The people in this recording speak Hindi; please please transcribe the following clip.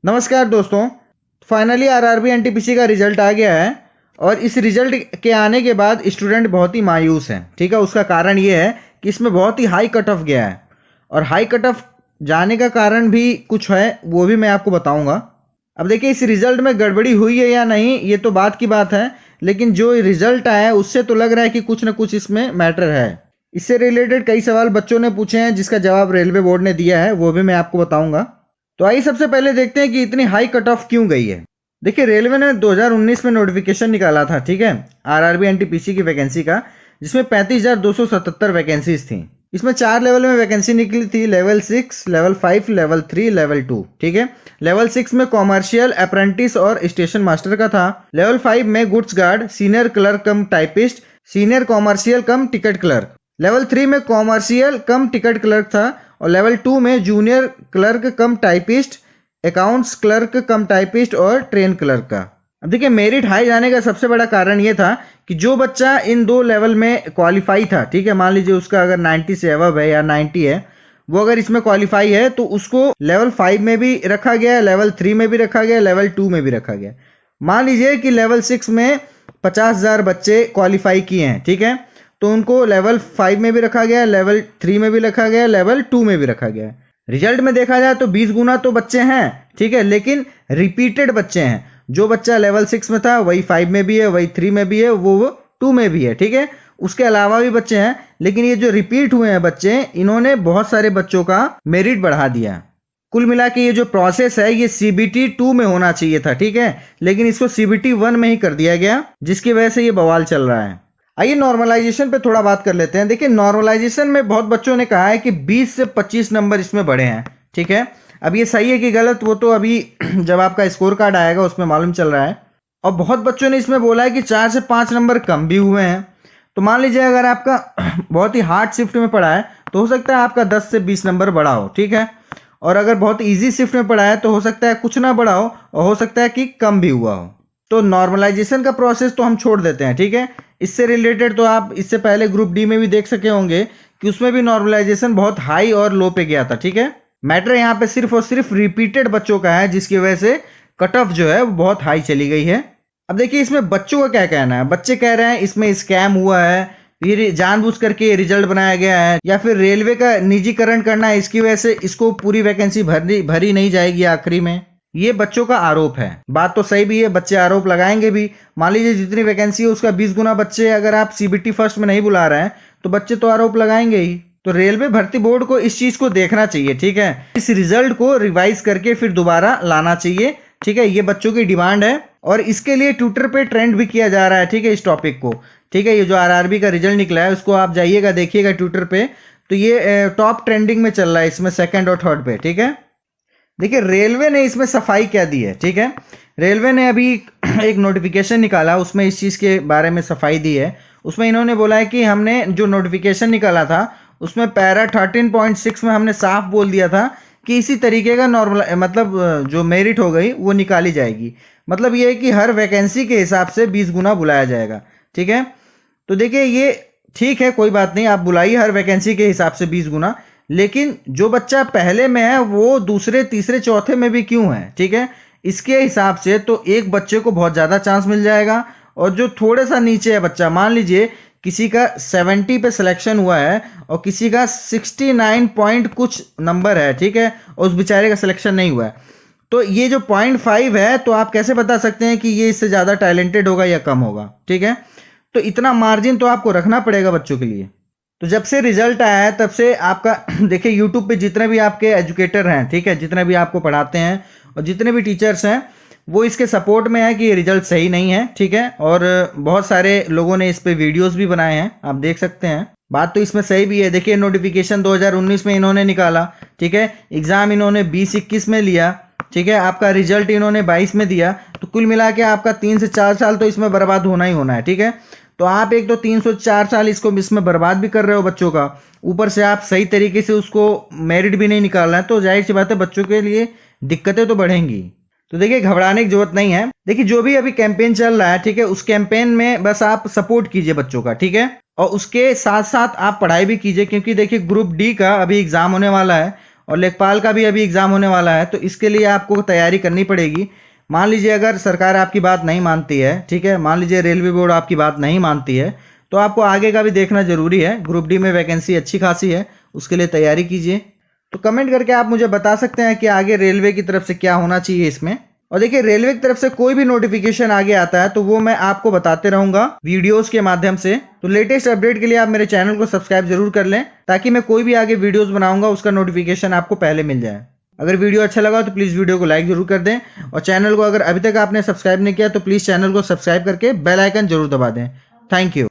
नमस्कार दोस्तों। फाइनली आरआरबी एनटीपीसी का रिजल्ट आ गया है और इस रिजल्ट के आने के बाद स्टूडेंट बहुत ही मायूस हैं। ठीक है, उसका कारण ये है कि इसमें बहुत ही हाई कट ऑफ गया है और हाई कट ऑफ जाने का कारण भी कुछ है, वो भी मैं आपको बताऊंगा। अब देखिए, इस रिजल्ट में गड़बड़ी हुई है या नहीं ये तो बात की बात है, लेकिन जो रिजल्ट आया है उससे तो लग रहा है कि कुछ ना कुछ इसमें मैटर है। इससे रिलेटेड कई सवाल बच्चों ने पूछे हैं जिसका जवाब रेलवे बोर्ड ने दिया है, वो भी मैं आपको बताऊंगा। तो आइए सबसे पहले देखते हैं कि इतनी हाई कट ऑफ क्यों गई है। देखिए, रेलवे ने 2019 में नोटिफिकेशन निकाला था, ठीक है, आरआरबी एनटीपीसी की वैकेंसी का, जिसमें 35,277 वैकेंसीज थी। इसमें 4 लेवल में वैकेंसी निकली थी, लेवल 6, लेवल 5, लेवल 3, लेवल 2। ठीक है, लेवल 6 में कॉमर्शियल, अप्रेंटिस और स्टेशन मास्टर का था। लेवल 5 में गुड्स गार्ड, सीनियर क्लर्क कम टाइपिस्ट, सीनियर कॉमर्शियल कम टिकट क्लर्क। लेवल 3 में कॉमर्शियल कम टिकट क्लर्क था और लेवल 2 में जूनियर क्लर्क कम टाइपिस्ट, अकाउंट्स क्लर्क कम टाइपिस्ट और ट्रेन क्लर्क का। अब देखिए, मेरिट हाई जाने का सबसे बड़ा कारण ये था कि जो बच्चा इन 2 लेवल में क्वालिफाई था, ठीक है, मान लीजिए उसका अगर 90 से अबव है या 90 है, वो अगर इसमें क्वालिफाई है तो उसको लेवल 5 में भी रखा गया, लेवल 3 में भी रखा गया, लेवल 2 में भी रखा गया। मान लीजिए कि लेवल 6 में 50,000 बच्चे क्वालिफाई किए हैं, ठीक है, तो उनको लेवल 5 में भी रखा गया, लेवल 3 में भी रखा गया, लेवल 2 में भी रखा गया। रिजल्ट में देखा जाए तो 20 गुना तो बच्चे हैं, ठीक है, लेकिन रिपीटेड बच्चे हैं। जो बच्चा लेवल 6 में था वही 5 में भी है, वही 3 में भी है, वो 2 में भी है। ठीक है, उसके अलावा भी बच्चे हैं, लेकिन ये जो रिपीट हुए हैं बच्चे, इन्होंने बहुत सारे बच्चों का मेरिट बढ़ा दिया। कुल मिला के ये जो प्रोसेस है ये CBT 2 में होना चाहिए था, ठीक है, लेकिन इसको CBT 1 में ही कर दिया गया, जिसकी वजह से ये बवाल चल रहा है। आइए नॉर्मलाइजेशन पे थोड़ा बात कर लेते हैं। देखिए, नॉर्मलाइजेशन में बहुत बच्चों ने कहा है कि 20 से 25 नंबर इसमें बढ़े हैं, ठीक है। अब ये सही है कि गलत, वो तो अभी जब आपका स्कोर कार्ड आएगा उसमें मालूम चल रहा है। और बहुत बच्चों ने इसमें बोला है कि 4 से 5 नंबर कम भी हुए हैं। तो मान लीजिए अगर आपका बहुत ही हार्ड शिफ्ट में पड़ा है तो हो सकता है आपका 10 से 20 नंबर बढ़ा हो, ठीक है, और अगर बहुत ईजी शिफ्ट में पड़ा है तो हो सकता है कुछ ना बढ़ा हो और हो सकता है कि कम भी हुआ हो। तो नॉर्मलाइजेशन का प्रोसेस तो हम छोड़ देते हैं, ठीक है। इससे रिलेटेड तो आप इससे पहले ग्रुप डी में भी देख सके होंगे कि उसमें भी नॉर्मलाइजेशन बहुत हाई और लो पे गया था, ठीक है। मैटर यहाँ पे सिर्फ और सिर्फ रिपीटेड बच्चों का है, जिसकी वजह से कट ऑफ जो है वो बहुत हाई चली गई है। अब देखिए, इसमें बच्चों का क्या कहना है। बच्चे कह रहे हैं इसमें स्कैम हुआ है, ये जानबूझ करके रिजल्ट बनाया गया है, या फिर रेलवे का निजीकरण करना है, इसकी वजह से इसको पूरी वैकेंसी भरी नहीं जाएगी आखिरी में। ये बच्चों का आरोप है। बात तो सही भी है, बच्चे आरोप लगाएंगे भी। मान लीजिए जितनी वैकेंसी है उसका 20 गुना बच्चे अगर आप CBT फर्स्ट में नहीं बुला रहे हैं तो बच्चे तो आरोप लगाएंगे ही। तो रेलवे भर्ती बोर्ड को इस चीज को देखना चाहिए, ठीक है, इस रिजल्ट को रिवाइज करके फिर दोबारा लाना चाहिए, ठीक है। ये बच्चों की डिमांड है और इसके लिए ट्विटर पे ट्रेंड भी किया जा रहा है, ठीक है, इस टॉपिक को, ठीक है। ये जो आरआरबी का रिजल्ट निकला है उसको आप जाइएगा देखिएगा ट्विटर पे, तो ये टॉप ट्रेंडिंग में चल रहा है, इसमें 2nd और 3rd पे, ठीक है। देखिए, रेलवे ने इसमें सफाई क्या दी है, ठीक है। रेलवे ने अभी एक नोटिफिकेशन निकाला, उसमें इस चीज़ के बारे में सफाई दी है। उसमें इन्होंने बोला है कि हमने जो नोटिफिकेशन निकाला था उसमें पैरा 13.6 में हमने साफ बोल दिया था कि इसी तरीके का नॉर्मल मतलब जो मेरिट हो गई वो निकाली जाएगी। मतलब ये है कि हर वैकेंसी के हिसाब से 20 गुना बुलाया जाएगा, ठीक है। तो देखिए, ये ठीक है, कोई बात नहीं, आप बुलाइए हर वैकेंसी के हिसाब से 20 गुना, लेकिन जो बच्चा पहले में है वो दूसरे, तीसरे, चौथे में भी क्यों है, ठीक है। इसके हिसाब से तो एक बच्चे को बहुत ज़्यादा चांस मिल जाएगा और जो थोड़े सा नीचे है बच्चा, मान लीजिए किसी का 70 पे सिलेक्शन हुआ है और किसी का 69 पॉइंट कुछ नंबर है, ठीक है, और उस बेचारे का सिलेक्शन नहीं हुआ है, तो ये जो 0.5 है, तो आप कैसे बता सकते हैं कि ये इससे ज़्यादा टैलेंटेड होगा या कम होगा, ठीक है। तो इतना मार्जिन तो आपको रखना पड़ेगा बच्चों के लिए। तो जब से रिजल्ट आया है तब से आपका देखिए, यूट्यूब पे जितने भी आपके एजुकेटर हैं, ठीक है, जितने भी आपको पढ़ाते हैं और जितने भी टीचर्स हैं, वो इसके सपोर्ट में है कि ये रिजल्ट सही नहीं है, ठीक है। और बहुत सारे लोगों ने इस पे वीडियोस भी बनाए हैं, आप देख सकते हैं। बात तो इसमें सही भी है। देखिए, नोटिफिकेशन 2019 में इन्होंने निकाला, ठीक है, एग्जाम इन्होंने 20-21 में लिया, ठीक है, आपका रिजल्ट इन्होंने 22 में दिया, तो कुल मिला के आपका 3 से 4 साल तो इसमें बर्बाद होना ही होना है, ठीक है। तो आप एक तो 304 साल इसमें बर्बाद भी कर रहे हो बच्चों का, ऊपर से आप सही तरीके से उसको मेरिट भी नहीं निकाल रहे हैं, तो जाहिर सी बात है बच्चों के लिए दिक्कतें तो बढ़ेंगी। तो देखिए, घबराने की जरूरत नहीं है। देखिए, जो भी अभी कैंपेन चल रहा है, ठीक है, उस कैंपेन में बस आप सपोर्ट कीजिए बच्चों का, ठीक है, और उसके साथ साथ आप पढ़ाई भी कीजिए, क्योंकि देखिए ग्रुप डी का अभी एग्जाम होने वाला है और लेखपाल का भी अभी एग्ज़ाम होने वाला है, तो इसके लिए आपको तैयारी करनी पड़ेगी। मान लीजिए अगर सरकार आपकी बात नहीं मानती है, ठीक है, मान लीजिए रेलवे बोर्ड आपकी बात नहीं मानती है, तो आपको आगे का भी देखना ज़रूरी है। ग्रुप डी में वैकेंसी अच्छी खासी है, उसके लिए तैयारी कीजिए। तो कमेंट करके आप मुझे बता सकते हैं कि आगे रेलवे की तरफ से क्या होना चाहिए इसमें। और देखिए, रेलवे की तरफ से कोई भी नोटिफिकेशन आगे आता है तो वो मैं आपको बताते रहूंगा वीडियोस के माध्यम से। तो लेटेस्ट अपडेट के लिए आप मेरे चैनल को सब्सक्राइब जरूर कर लें, ताकि मैं कोई भी आगे वीडियोस बनाऊंगा उसका नोटिफिकेशन आपको पहले मिल जाए। अगर वीडियो अच्छा लगा तो प्लीज़ वीडियो को लाइक जरूर कर दें, और चैनल को अगर अभी तक आपने सब्सक्राइब नहीं किया तो प्लीज़ चैनल को सब्सक्राइब करके बेल आइकन जरूर दबा दें। Thank you.